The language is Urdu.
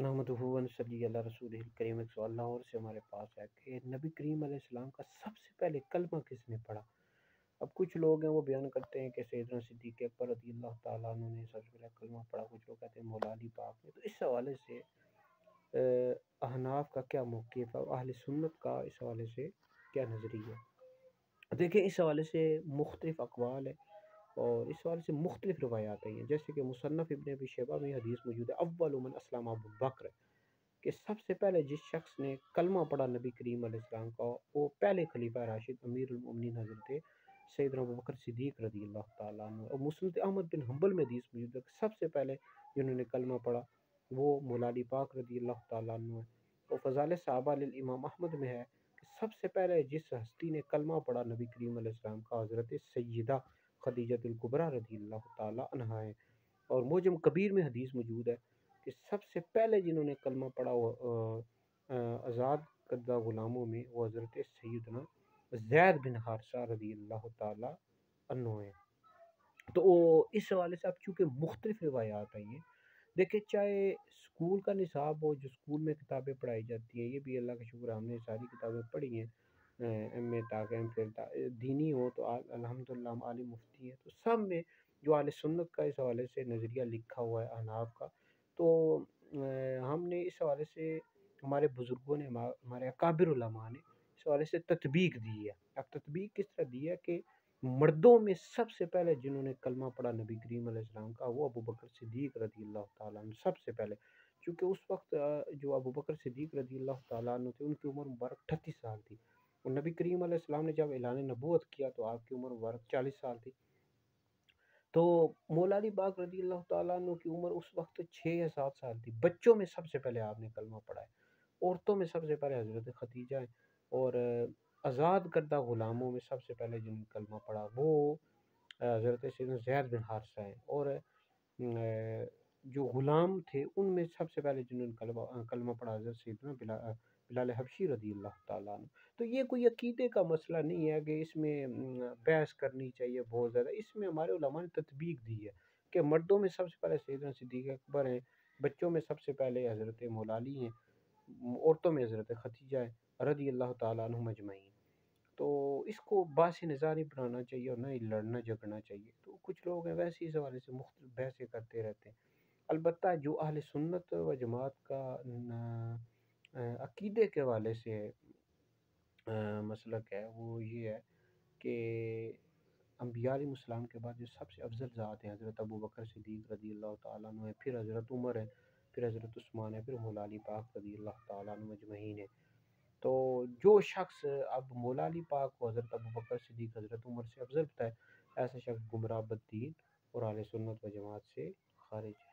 نحمدہ و نصلی علی رسولہ الکریم۔ ایک سوال لاہور سے ہمارے پاس ہے کہ نبی کریم علیہ السلام کا سب سے پہلے کلمہ کس نے پڑھا؟ اب کچھ لوگ ہیں وہ بیان کرتے ہیں کہ سیدنا صدیق اکبر رضی اللہ تعالیٰ عنہ نے سب سے پہلے کلمہ پڑھا، کچھ لوگ کہتے ہیں مولا علی پاک نے۔ تو اس حوالے سے احناف کا کیا موقف ہے اور اہل سنت کا اس حوالے سے کیا نظریہ ہے؟ دیکھیں، اس حوالے سے مختلف اقوال ہے اور اس حوالے سے مختلف روایات ہیں، جیسے کہ مصنف ابن ابی شیبہ میں حدیث موجود ہے، اول من اسلم ابو بکر، کہ سب سے پہلے جس شخص نے کلمہ پڑھا نبی کریم علیہ السلام کا، وہ پہلے خلیفہ راشد امیر المومنین حضرت سیدنا ابوبکر صدیق رضی اللہ تعالیٰ عنہ۔ اور مسند احمد بن حنبل میں حدیث موجود ہے کہ سب سے پہلے جنہوں نے کلمہ پڑھا وہ مولا علی پاک رضی اللہ تعالیٰ عنہ ہے۔ اور فضائل صحابہ للامام احمد میں ہے کہ سب سے پہلے جس ہستی نے کلمہ پڑھا نبی کریم علیہ السلام کا، حضرت سیدہ خدیجہ الکبریٰ رضی اللہ تعالیٰ عنہا ہے۔ اور معجم کبیر میں حدیث موجود ہے کہ سب سے پہلے جنہوں نے کلمہ پڑھا وہ آزاد کردہ غلاموں میں وہ حضرت سیدنا زید بن حارثہ رضی اللہ تعالیٰ عنہ ہیں۔ تو اس حوالے سے اب چونکہ مختلف روایات ہیں، یہ دیکھیں، چاہے اسکول کا نصاب ہو، جو اسکول میں کتابیں پڑھائی جاتی ہیں، یہ بھی اللہ کا شکر ہے ہم نے ساری کتابیں پڑھی ہیں، ایم اے تک ایم فل تک، دینی ہو تو الحمدللہ ہم عالم مفتی ہیں، تو سب میں جو اہل سنت کا اس حوالے سے نظریہ لکھا ہوا ہے احناف کا، تو ہم نے اس حوالے سے ہمارے بزرگوں نے، ہمارے اکابر علماء نے اس حوالے سے تطبیق دی ہے۔ اب تطبیق کس طرح دی ہے کہ مردوں میں سب سے پہلے جنہوں نے کلمہ پڑھا نبی کریم علیہ السلام کا وہ ابوبکر صدیق رضی اللہ تعالیٰ عنہ سب سے پہلے، کیونکہ اس وقت جو ابوبکر صدیق رضی اللہ تعالیٰ عنہ تھے ان کی عمر مبارک 38 سال تھی، اور نبی کریم علیہ السلام نے جب اعلان نبوت کیا تو آپ کی عمر مبارک 40 سال تھی۔ تو مولا علی پاک رضی اللہ تعالیٰ عنہ کی عمر اس وقت 6 یا 7 سال تھی۔ بچوں میں سب سے پہلے آپ نے کلمہ پڑھا ہے، عورتوں میں سب سے پہلے حضرت خدیجہ ہے، اور آزاد کردہ غلاموں میں سب سے پہلے جن نے کلمہ پڑھا وہ حضرت سیدنا زید بن حارثہ ہیں، اور جو غلام تھے ان میں سب سے پہلے جنہوں نے کلمہ پڑھا حضرت سیدنا بلال حبشی رضی اللہ تعالیٰ عنہ۔ تو یہ کوئی عقیدے کا مسئلہ نہیں ہے کہ اس میں بحث کرنی چاہیے بہت زیادہ، اس میں ہمارے علماء نے تطبیق دی ہے کہ مردوں میں سب سے پہلے سیدنا صدیق اکبر ہیں، بچوں میں سب سے پہلے حضرت مولا علی ہیں، عورتوں میں حضرت خدیجہ ہے رضی اللہ تعالیٰ عنہم اجمعین۔ تو اس کو باعث نظار نہیں بنانا چاہیے اور نہ ہی لڑنا جھگڑنا چاہیے۔ تو کچھ لوگ ہیں ویسے اس حوالے سے مختلف بحثیں کرتے رہتے ہیں۔ البتہ جو اہل سنت و جماعت کا عقیدے کے حوالے سے مسلک ہے وہ یہ ہے کہ انبیاء علیہ السلام کے بعد جو سب سے افضل ذات ہیں حضرت ابوبکر صدیق رضی اللہ تعالیٰ عنہ ہے، پھر حضرت عمر ہے، پھر حضرت عثمان ہے، پھر مولا علی پاک رضی اللہ تعالیٰ عنہ اجمعین ہے۔ تو جو شخص اب مولا علی پاک کو حضرت ابوبکر صدیق حضرت عمر سے افضل بتائے، ایسا شخص گمراہ بددین اور اہل سنت و جماعت سے خارج ہے۔